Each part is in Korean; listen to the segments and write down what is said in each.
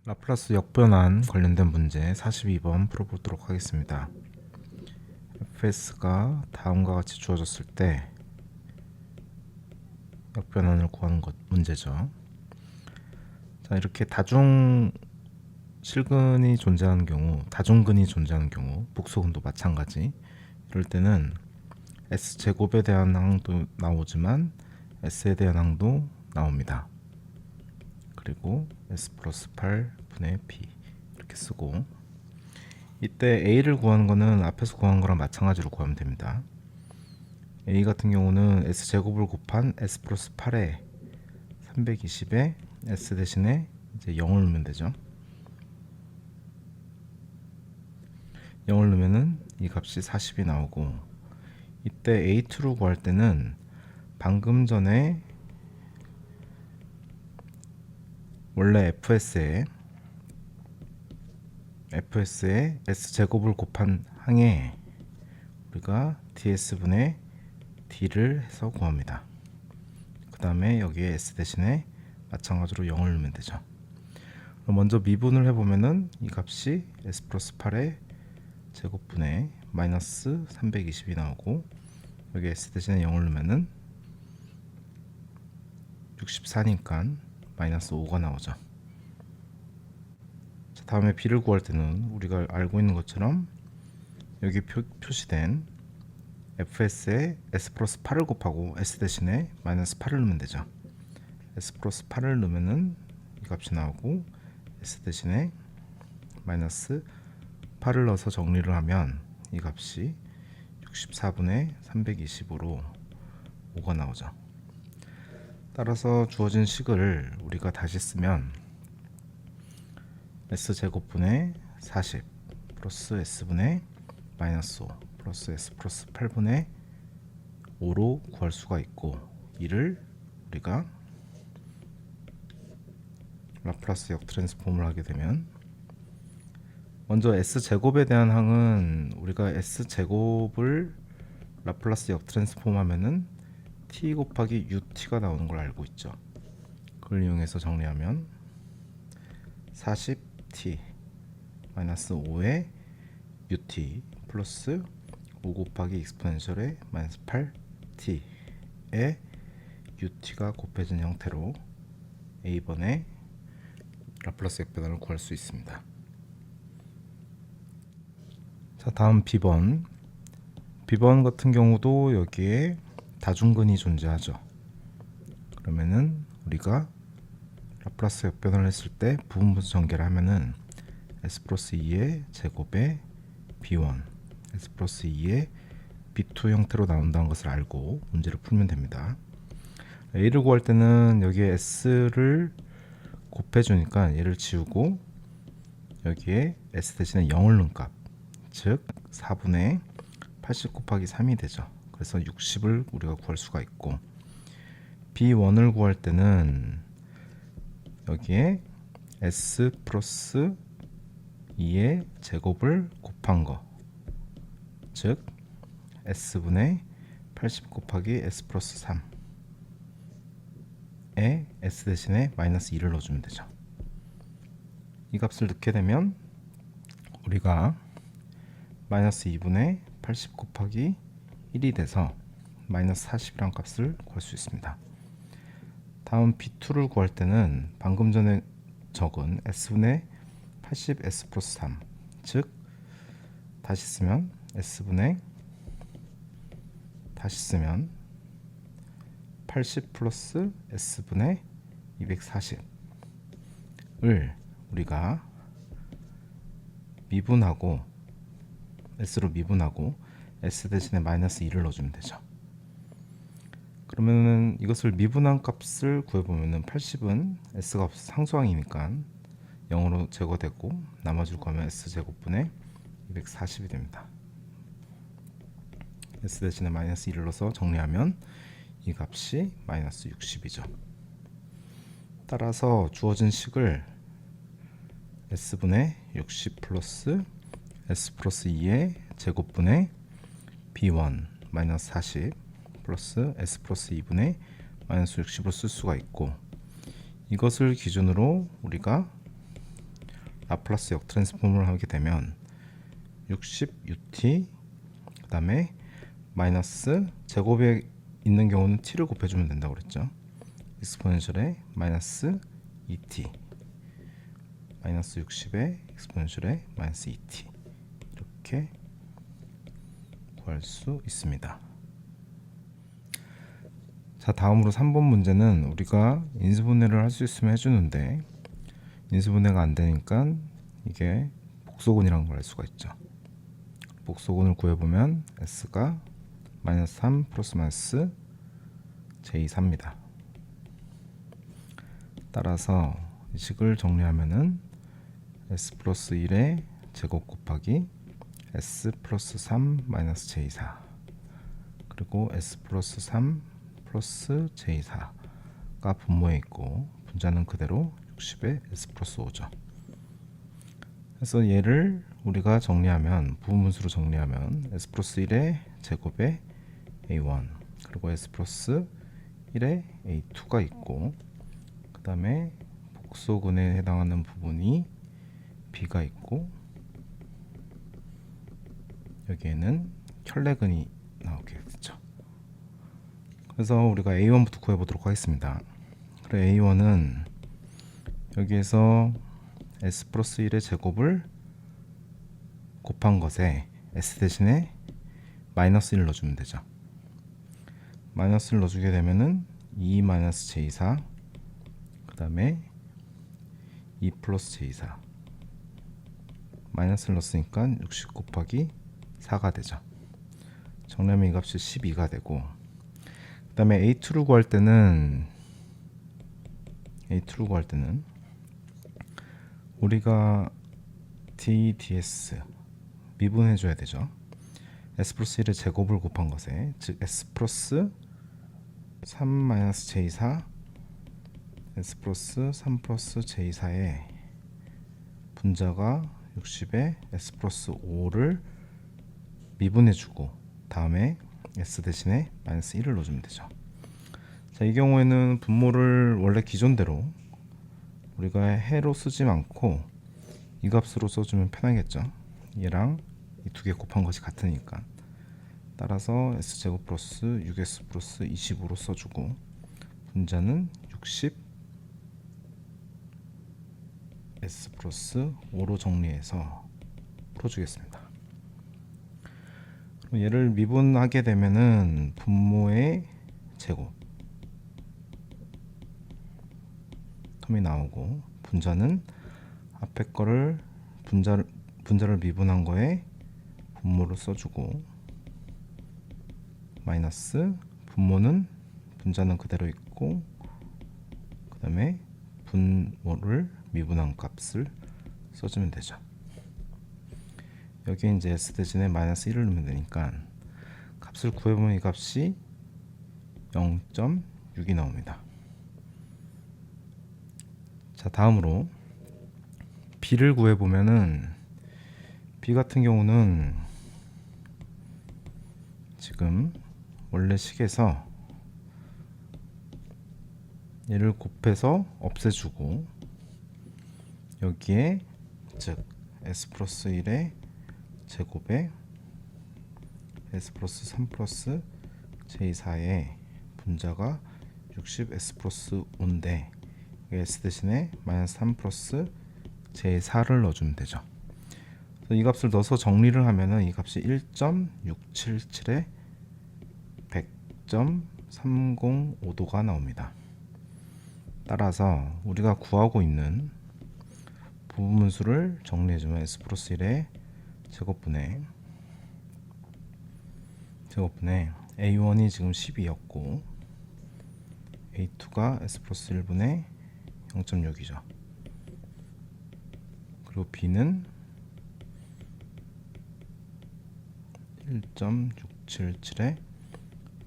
라플라스 역변환 관련된 문제 42번 풀어보도록 하겠습니다. fs가 다음과 같이 주어졌을 때 역변환을 구하는 것 문제죠. 자, 이렇게 실근이 존재하는 경우, 다중근이 존재하는 경우, 복소근도 마찬가지. 이럴 때는 s제곱에 대한 항도 나오지만 s에 대한 항도 나옵니다. 그리고 s 플러스 8분의 b 이렇게 쓰고, 이때 a를 구하는 거는 앞에서 구한 거랑 마찬가지로 구하면 됩니다. a 같은 경우는 s제곱을 곱한 s 플러스 8에 320에 s 대신에 이제 0을 넣으면 되죠. 0을 넣으면은 이 값이 40이 나오고, 이때 a2를 구할 때는 방금 전에 원래 fs에 s제곱을 곱한 항에 우리가 ds분의 d를 해서 구합니다. 그 다음에 여기에 s 대신에 마찬가지로 0을 넣으면 되죠. 그럼 먼저 미분을 해보면은 이 값이 s 플러스 8의 제곱분의 마이너스 320이 나오고, 여기 s 대신에 0을 넣으면은 64니까 마이너스 5가 나오죠. 자, 다음에 b를 구할 때는 우리가 알고 있는 것처럼 여기 표시된 fs에 s 플러스 8을 곱하고 s 대신에 마이너스 8을 넣으면 되죠. s 플러스 8을 넣으면은 이 값이 나오고, s 대신에 마이너스 8을 넣어서 정리를 하면 이 값이 64분의 320으로 5가 나오죠. 따라서 주어진 식을 우리가 다시 쓰면 s제곱분의 40 플러스 s분의 마이너스 5 플러스 s 플러스 8분의 5로 구할 수가 있고, 이를 우리가 라플라스 역트랜스폼을 하게 되면, 먼저 s제곱에 대한 항은 우리가 s제곱을 라플라스 역트랜스폼 하면은 t 곱하기 ut가 나오는 걸 알고 있죠. 그걸 이용해서 정리하면 40t 마이너스 5의 ut 플러스 5 곱하기 익스포넨셜의 마이너스 8t의 ut가 곱해진 형태로 A번의 라플라스 역변환을 구할 수 있습니다. 자, 다음 B번 같은 경우도 여기에 다중근이 존재하죠. 그러면은 우리가 라플라스 역변환을 했을 때 부분분수 전개를 하면은 s 플러스 2의 제곱에 b1 s 플러스 2의 b2 형태로 나온다는 것을 알고 문제를 풀면 됩니다. a를 구할 때는 여기에 s를 곱해주니까 얘를 지우고 여기에 s 대신에 0을 넣은 값, 즉 4분의 80 곱하기 3이 되죠. 그래서 60을 우리가 구할 수가 있고, b1을 구할 때는 여기에 s 플러스 2의 제곱을 곱한 거, 즉 s분의 80 곱하기 s 플러스 3에 s 대신에 마이너스 2를 넣어주면 되죠. 이 값을 넣게 되면 우리가 마이너스 2분의 80 곱하기 1이 돼서 마이너스 40이란 값을 구할 수 있습니다. 다음 b2를 구할 때는 방금 전에 적은 s분의 80 s 플러스 3, 즉 다시 쓰면 다시 쓰면 80 플러스 s분의 240을 우리가 미분하고 s로 미분하고 s 대신에 마이너스 2를 넣어주면 되죠. 그러면은 이것을 미분한 값을 구해보면은 80은 s가 상수항이니까 0으로 제거되고, 나머지를 구하면 s제곱분의 240이 됩니다. s 대신에 마이너스 2를 넣어서 정리하면 이 값이 마이너스 60이죠. 따라서 주어진 식을 s분의 60 플러스 s 플러스 2의 제곱분의 b1 마이너스 40 플러스 s 플러스 2분의 마이너스 60으로 쓸 수가 있고, 이것을 기준으로 우리가 라플라스 역트랜스폼을 하게 되면 60ut 그 다음에 마이너스 제곱에 있는 경우는 t를 곱해주면 된다고 그랬죠. 익스포넨셜에 마이너스 2t 마이너스 60에 익스포넨셜에 마이너스 2t 이렇게 구할 수 있습니다. 자, 다음으로 3번 문제는 우리가 인수분해를 할 수 있으면 해주는데 인수분해가 안 되니까 이게 복소근이라는 걸 알 수가 있죠. 복소근을 구해보면 s가 마이너스 3 플러스 마이너스 j4입니다. 따라서 이 식을 정리하면은 s 플러스 1의 제곱 곱하기 s 플러스 3 마이너스 j4 그리고 s 플러스 3 플러스 j4가 분모에 있고 분자는 그대로 60에 s 플러스 5죠. 그래서 얘를 우리가 정리하면 부분분수로 정리하면 s 플러스 1의 제곱에 a1 그리고 s 플러스 1에 a2가 있고 그 다음에 복소근에 해당하는 부분이 b가 있고 여기에는 켤레근이 나오게 됐죠. 그래서 우리가 a1부터 구해보도록 하겠습니다. 그래 a1은 여기에서 s 플러스 1의 제곱을 곱한 것에 s 대신에 마이너스 1 넣어주면 되죠. 마이너스 1 넣어주게 되면은 2 마이너스 j4 그 다음에 2 플러스 j4 마이너스 1 넣었으니까 60 곱하기 4가 되죠. 정리하면 이 값이 12가 되고 그 다음에 a2를 구할 때는 우리가 d/ds 미분해 줘야 되죠. s 플러스 1의 제곱을 곱한 것에 즉 s 플러스 3 마이너스 j4 s 플러스 3 플러스 j4의 분자가 60에 s 플러스 5를 미분해 주고 다음에 s 대신에 마이너스 1을 넣어주면 되죠. 자, 이 경우에는 분모를 원래 기존대로 우리가 해로 쓰지 않고 이 값으로 써주면 편하겠죠. 얘랑 이 두 개 곱한 것이 같으니까. 따라서 s제곱 플러스 6s 플러스 25로 써주고 분자는 60 s 플러스 5로 정리해서 풀어주겠습니다. 그럼 얘를 미분하게 되면은 분모의 제곱 텀이 나오고 분자는 앞에 거를 분자를 미분한 거에 분모를 써주고 마이너스 분모는 분자는 그대로 있고 그 다음에 분모를 미분한 값을 써주면 되죠. 여기에 이제 s 대신에 마이너스 1을 넣으면 되니까 값을 구해보면 이 값이 0.6이 나옵니다. 자, 다음으로 b를 구해보면은 b 같은 경우는 지금 원래 식에서 얘를 곱해서 없애주고 여기에 즉 s 플러스 1의 제곱에 s 플러스 3 플러스 j4의 분자가 60 s 플러스 5인데 s 대신에 마이너스 3 플러스 j4를 넣어주면 되죠. 이 값을 넣어서 정리를 하면은 이 값이 1.677에 100.305도가 나옵니다. 따라서 우리가 구하고 있는 부분분수를 정리해주면 s 플러스 1의 제곱분의 a1이 지금 12였고 a2가 s 플러스 1분의 0.6이죠. 그리고 b는 1.677에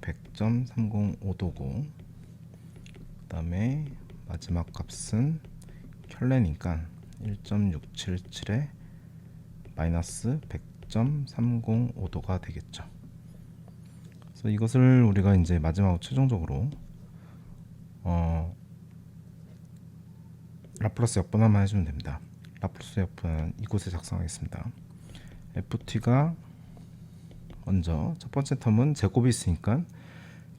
100.305도고 그 다음에 마지막 값은 켤레니까 1.677에 마이너스 100.305도가 되겠죠. 그래서 이것을 우리가 이제 마지막으로 최종적으로 라플라스 역분할만 해주면 됩니다. 라플로스 F는 이곳에 작성하겠습니다. ft가 먼저 첫 번째 텀은 제곱이 있으니까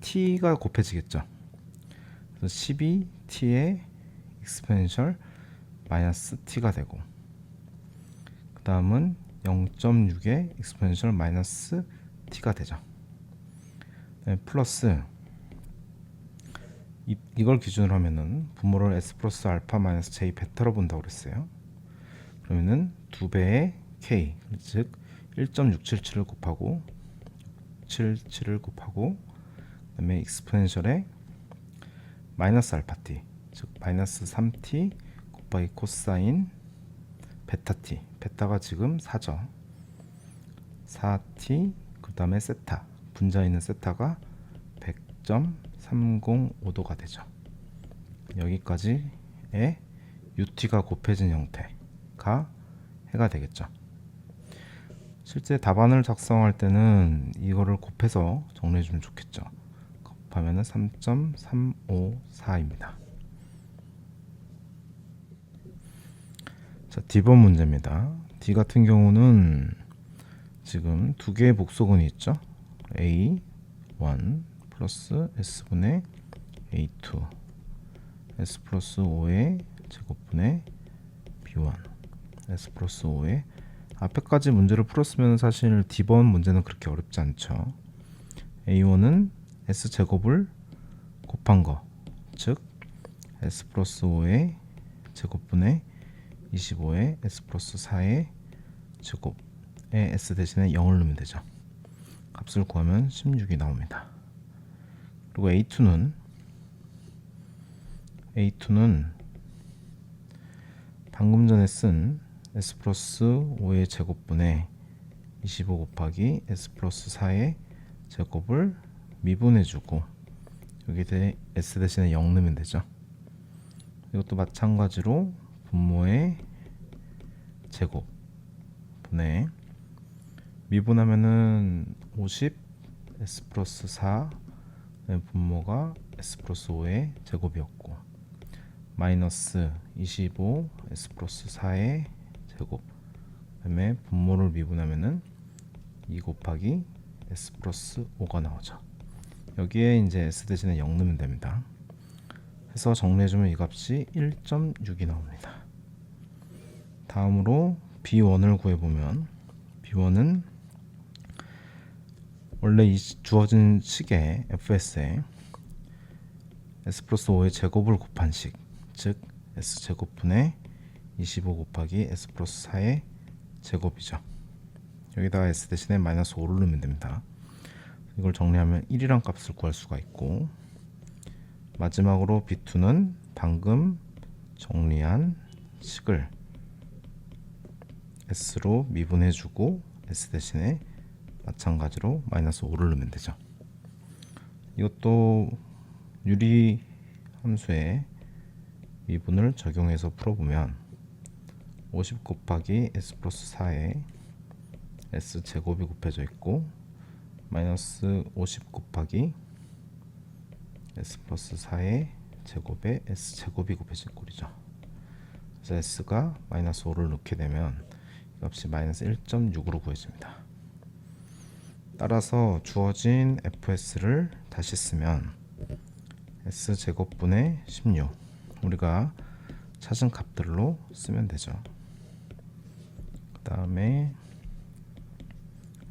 t가 곱해지겠죠. 그래서 12t의 익스포넨셜 마이너스 t가 되고, 그 다음은 0.6의 익스포넨셜 마이너스 t가 되죠. 네, 플러스 이걸 기준으로 하면은 분모를 s 플러스 알파 마이너스 j 베타로 본다고 그랬어요. 그러면은 2배의 k, 즉 1.677을 곱하고 77을 곱하고 그다음에 익스포넨셜에 마이너스 알파 t, 즉 마이너스 3t 곱하기 코사인 베타 t, 베타가 지금 4죠. 4t 그 다음에 세타, 분자에 있는 세타가 100.305도가 되죠. 여기까지의 ut가 곱해진 형태가 해가 되겠죠. 실제 답안을 작성할 때는 이거를 곱해서 정리해 주면 좋겠죠. 곱하면은 3.354입니다. 자, D번 문제입니다. D 같은 경우는 지금 두 개의 복소근이 있죠. A1 플러스 S분의 A2 S 플러스 5의 제곱분의 B1 S 플러스 5의 앞에까지 문제를 풀었으면 사실 D번 문제는 그렇게 어렵지 않죠. A1은 S제곱을 곱한 거, 즉 S 플러스 5의 제곱분의 25의 S 플러스 4의 제곱에 S 대신에 0을 넣으면 되죠. 값을 구하면 16이 나옵니다. 그리고 A2는 방금 전에 쓴 S 플러스 5의 제곱분의 25 곱하기 S 플러스 4의 제곱을 미분해주고 여기에 S 대신에 0 넣으면 되죠. 이것도 마찬가지로 분모의 제곱분의 미분하면은 50 S 플러스 4 분모가 S 플러스 5의 제곱이었고 마이너스 25 S 플러스 4의 제곱, 그다음에 분모를 미분하면은 2 곱하기 S 플러스 5가 나오죠. 여기에 이제 S 대신에 0 넣으면 됩니다. 해서 정리해주면 이 값이 1.6이 나옵니다. 다음으로 B1을 구해보면 B1은 원래 이 주어진 식의 fs에 S 플러스 5의 제곱을 곱한 식, 즉 S제곱분의 25 곱하기 S 플러스 4의 제곱이죠. 여기다가 S 대신에 마이너스 5를 넣으면 됩니다. 이걸 정리하면 1이란 값을 구할 수가 있고, 마지막으로 B2는 방금 정리한 식을 S로 미분해주고 S 대신에 마찬가지로 마이너스 5를 넣으면 되죠. 이것도 유리 함수에 미분을 적용해서 풀어보면 50 곱하기 S 플러스 4에 S 제곱이 곱해져 있고 마이너스 50 곱하기 S 플러스 4의 제곱에 S 제곱이 곱해진 꼴이죠. 그래서 S가 마이너스 5를 넣게 되면 이 값이 마이너스 1.6으로 구해집니다. 따라서 주어진 fs를 다시 쓰면 S 제곱분의 16, 우리가 찾은 값들로 쓰면 되죠. 그 다음에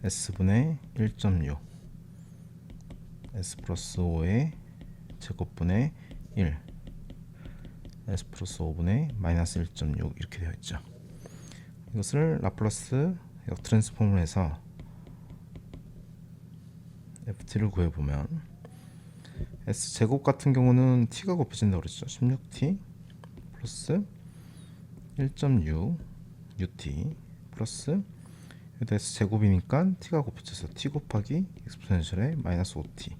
S분의 1.6 S 플러스 5의 제곱분의 1 S 플러스 5분의 마이너스 1.6 이렇게 되어 있죠. 이것을 라플라스 역트랜스폼을 해서 ft를 구해보면 S 제곱 같은 경우는 t가 곱해진다고 그랬죠. 16t 플러스 1.6 ut 플러스 여기다 S 제곱이니까 t가 곱해져서 t 곱하기 익스포넨셜의 마이너스 5t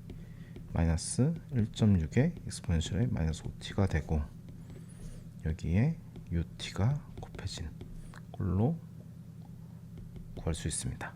마이너스 1.6의 익스포넨셜의 마이너스 5t가 되고 여기에 ut가 곱해진 꼴로 구할 수 있습니다.